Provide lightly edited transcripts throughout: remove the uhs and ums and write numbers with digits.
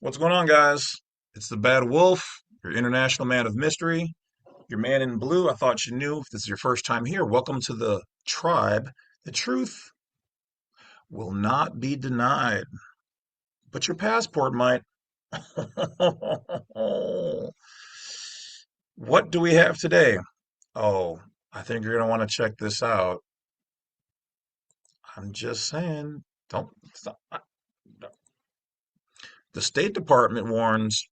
What's going on, guys? It's the Bad Wolf, your international man of mystery, your man in blue. I thought you knew. If this is your first time here, welcome to the tribe. The truth will not be denied, but your passport might. What do we have today? Oh, I think you're going to want to check this out. I'm just saying, don't stop. The State Department warns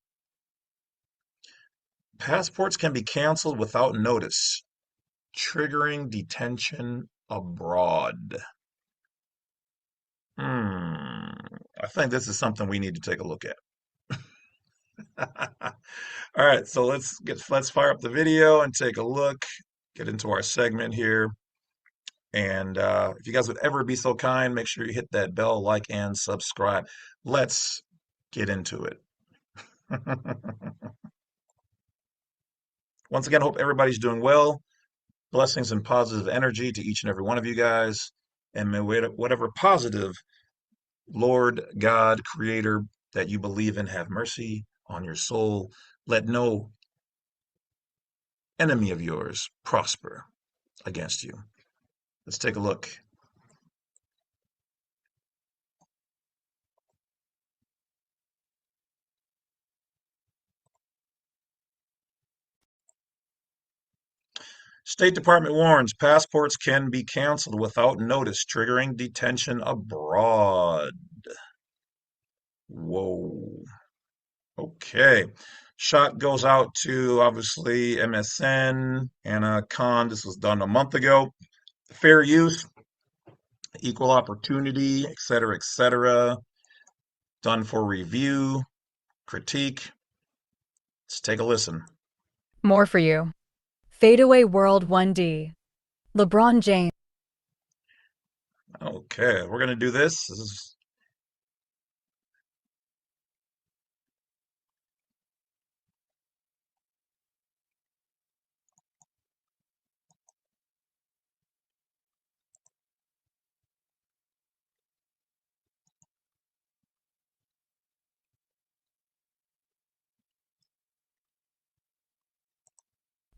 passports can be canceled without notice, triggering detention abroad. I think this is something we need to take a look at. All right, so let's fire up the video and take a look, get into our segment here. And if you guys would ever be so kind, make sure you hit that bell, like, and subscribe. Let's get into it. Once again, hope everybody's doing well. Blessings and positive energy to each and every one of you guys. And may whatever positive Lord God, Creator, that you believe in, have mercy on your soul. Let no enemy of yours prosper against you. Let's take a look. State Department warns passports can be canceled without notice, triggering detention abroad. Whoa. Okay. Shot goes out to obviously MSN, Anna Khan. This was done a month ago. Fair use, equal opportunity, et cetera, done for review, critique. Let's take a listen. More for you. Fadeaway World 1D. LeBron James. Okay, we're going to do this. This is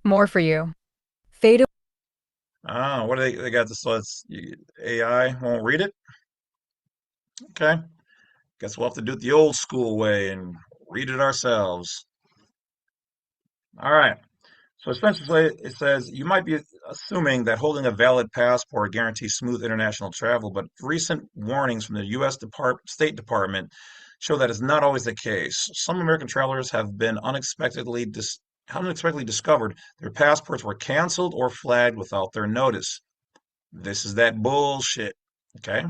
More for you. Fadeaway. what do they got this? So AI won't read it. Okay, guess we'll have to do it the old school way and read it ourselves. All right. So essentially, it says you might be assuming that holding a valid passport guarantees smooth international travel, but recent warnings from the U.S. State Department show that is not always the case. Some American travelers have been unexpectedly discovered their passports were canceled or flagged without their notice. This is that bullshit, okay?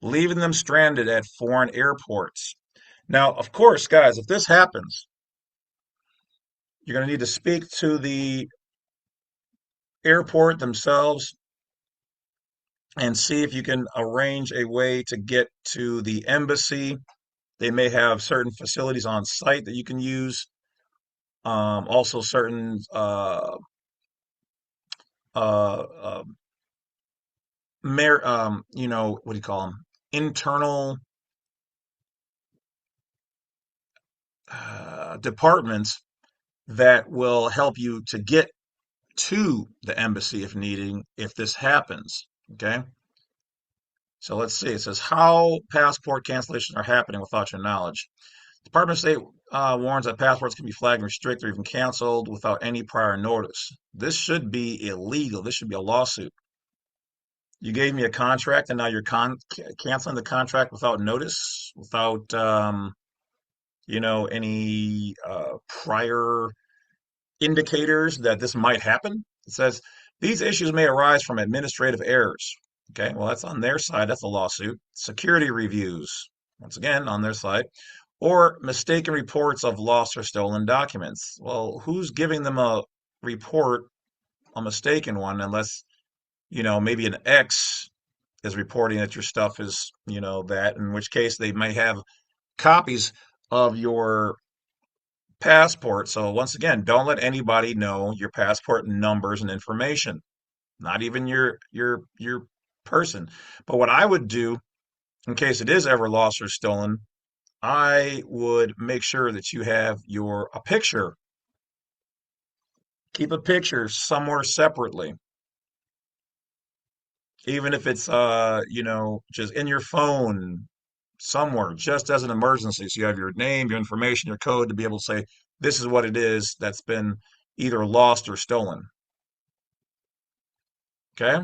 Leaving them stranded at foreign airports. Now, of course, guys, if this happens, you're going to need to speak to the airport themselves and see if you can arrange a way to get to the embassy. They may have certain facilities on site that you can use. Also, certain uh, what do you call them? Internal departments that will help you to get to the embassy if this happens. Okay. So let's see. It says how passport cancellations are happening without your knowledge. Department of State warns that passports can be flagged, restricted, or even canceled without any prior notice. This should be illegal. This should be a lawsuit. You gave me a contract, and now you're canceling the contract without notice, without any prior indicators that this might happen. It says these issues may arise from administrative errors. Okay, well, that's on their side. That's a lawsuit. Security reviews, once again, on their side, or mistaken reports of lost or stolen documents. Well, who's giving them a report, a mistaken one, unless, maybe an X is reporting that your stuff is, that, in which case they may have copies of your passport. So once again, don't let anybody know your passport numbers and information, not even your person. But what I would do in case it is ever lost or stolen, I would make sure that you have your a picture. Keep a picture somewhere separately, even if it's just in your phone somewhere, just as an emergency. So you have your name, your information, your code to be able to say this is what it is that's been either lost or stolen. Okay?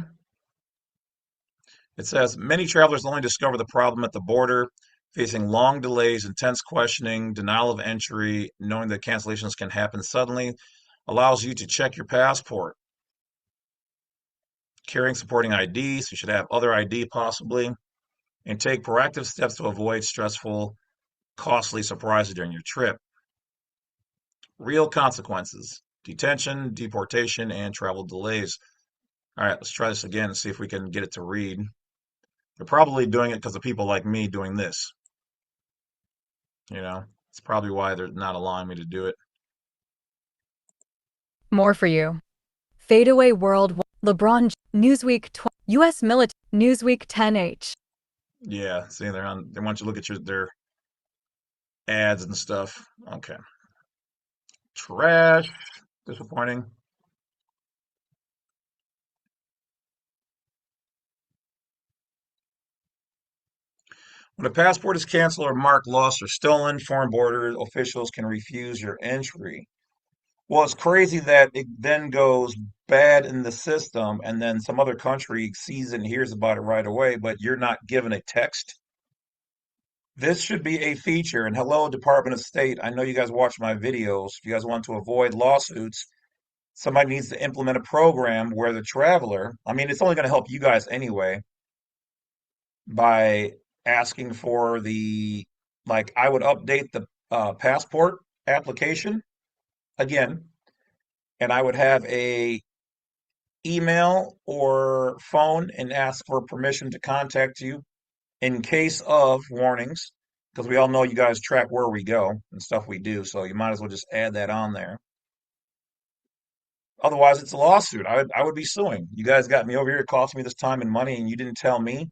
It says many travelers only discover the problem at the border, facing long delays, intense questioning, denial of entry, knowing that cancellations can happen suddenly, allows you to check your passport. Carrying supporting ID, so you should have other ID possibly, and take proactive steps to avoid stressful, costly surprises during your trip. Real consequences: detention, deportation, and travel delays. All right, let's try this again and see if we can get it to read. They're probably doing it because of people like me doing this. You know, it's probably why they're not allowing me to do it. More for you. Fadeaway World LeBron Newsweek U.S. Military Newsweek 10H. Yeah, see, they're on. They want you to look at their ads and stuff. Okay, trash. Disappointing. When a passport is canceled or marked lost or stolen, foreign border officials can refuse your entry. Well, it's crazy that it then goes bad in the system and then some other country sees it and hears about it right away, but you're not given a text. This should be a feature. And hello, Department of State. I know you guys watch my videos. If you guys want to avoid lawsuits, somebody needs to implement a program where the traveler, I mean, it's only going to help you guys anyway by asking for like, I would update the passport application again, and I would have a email or phone and ask for permission to contact you in case of warnings, because we all know you guys track where we go and stuff we do, so you might as well just add that on there. Otherwise, it's a lawsuit. I would be suing. You guys got me over here, it cost me this time and money, and you didn't tell me.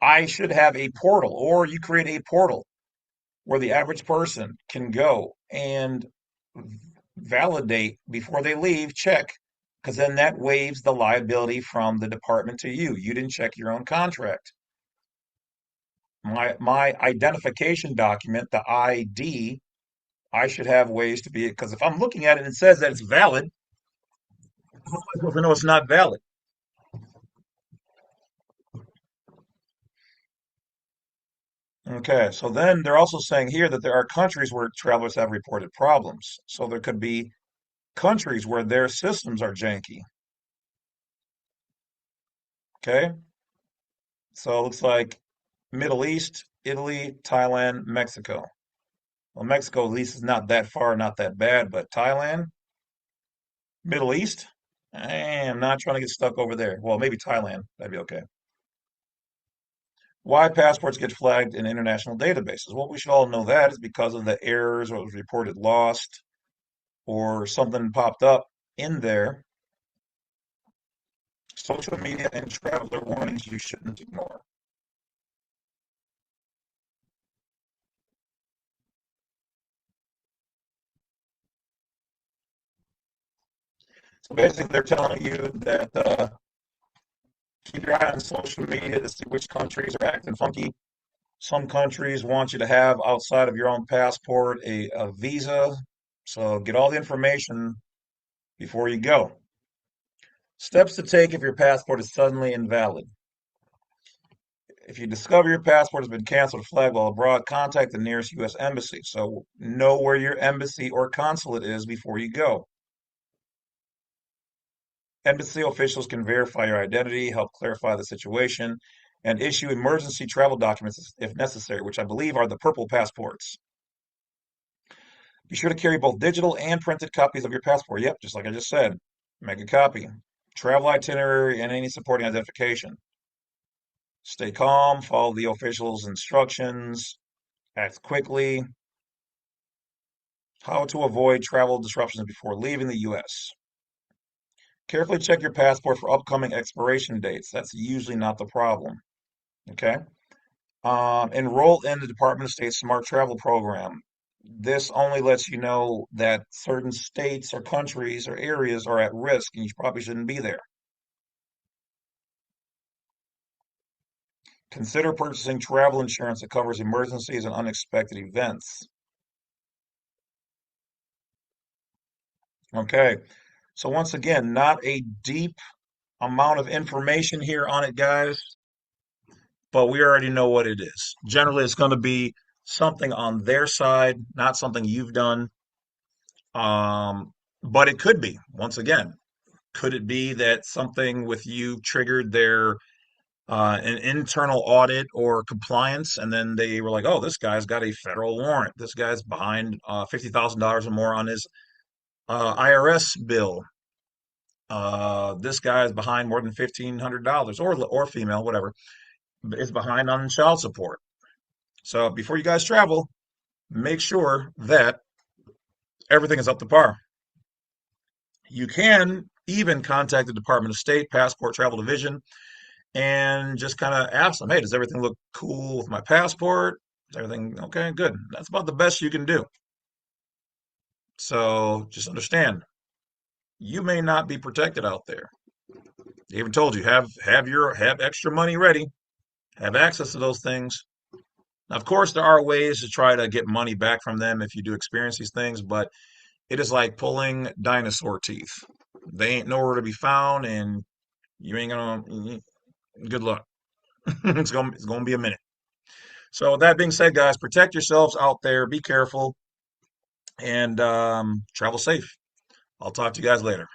I should have a portal, or you create a portal where the average person can go and validate before they leave, check, because then that waives the liability from the department to you. You didn't check your own contract. My identification document, the ID, I should have ways to be, because if I'm looking at it and it says that it's valid, how am I supposed to know it's not valid? Okay, so then they're also saying here that there are countries where travelers have reported problems. So there could be countries where their systems are janky. Okay, so it looks like Middle East, Italy, Thailand, Mexico. Well, Mexico at least is not that far, not that bad, but Thailand, Middle East, I'm not trying to get stuck over there. Well, maybe Thailand, that'd be okay. Why passports get flagged in international databases? Well, we should all know that is because of the errors or it was reported lost or something popped up in there. Social media and traveler warnings you shouldn't ignore. So basically, they're telling you that keep your eye on social media to see which countries are acting funky. Some countries want you to have outside of your own passport a visa. So get all the information before you go. Steps to take if your passport is suddenly invalid. If you discover your passport has been canceled or flagged while abroad, contact the nearest U.S. embassy. So know where your embassy or consulate is before you go. Embassy officials can verify your identity, help clarify the situation, and issue emergency travel documents if necessary, which I believe are the purple passports. Be sure to carry both digital and printed copies of your passport. Yep, just like I just said. Make a copy. Travel itinerary and any supporting identification. Stay calm, follow the officials' instructions, act quickly. How to avoid travel disruptions before leaving the U.S. Carefully check your passport for upcoming expiration dates. That's usually not the problem. Okay? Enroll in the Department of State Smart Travel Program. This only lets you know that certain states or countries or areas are at risk and you probably shouldn't be there. Consider purchasing travel insurance that covers emergencies and unexpected events. Okay. So once again, not a deep amount of information here on it, guys, but we already know what it is. Generally, it's going to be something on their side, not something you've done. Um, but it could be, once again, could it be that something with you triggered their an internal audit or compliance, and then they were like, "Oh, this guy's got a federal warrant. This guy's behind $50,000 or more on his IRS bill. This guy's behind more than $1,500, or female, whatever, is behind on child support." So before you guys travel, make sure that everything is up to par. You can even contact the Department of State Passport Travel Division and just kind of ask them, "Hey, does everything look cool with my passport? Is everything okay? Good." That's about the best you can do. So just understand, you may not be protected out there. They even told you have extra money ready, have access to those things. Now, of course, there are ways to try to get money back from them if you do experience these things, but it is like pulling dinosaur teeth. They ain't nowhere to be found, and you ain't gonna. Good luck. It's gonna be a minute. So with that being said, guys, protect yourselves out there. Be careful and travel safe. I'll talk to you guys later.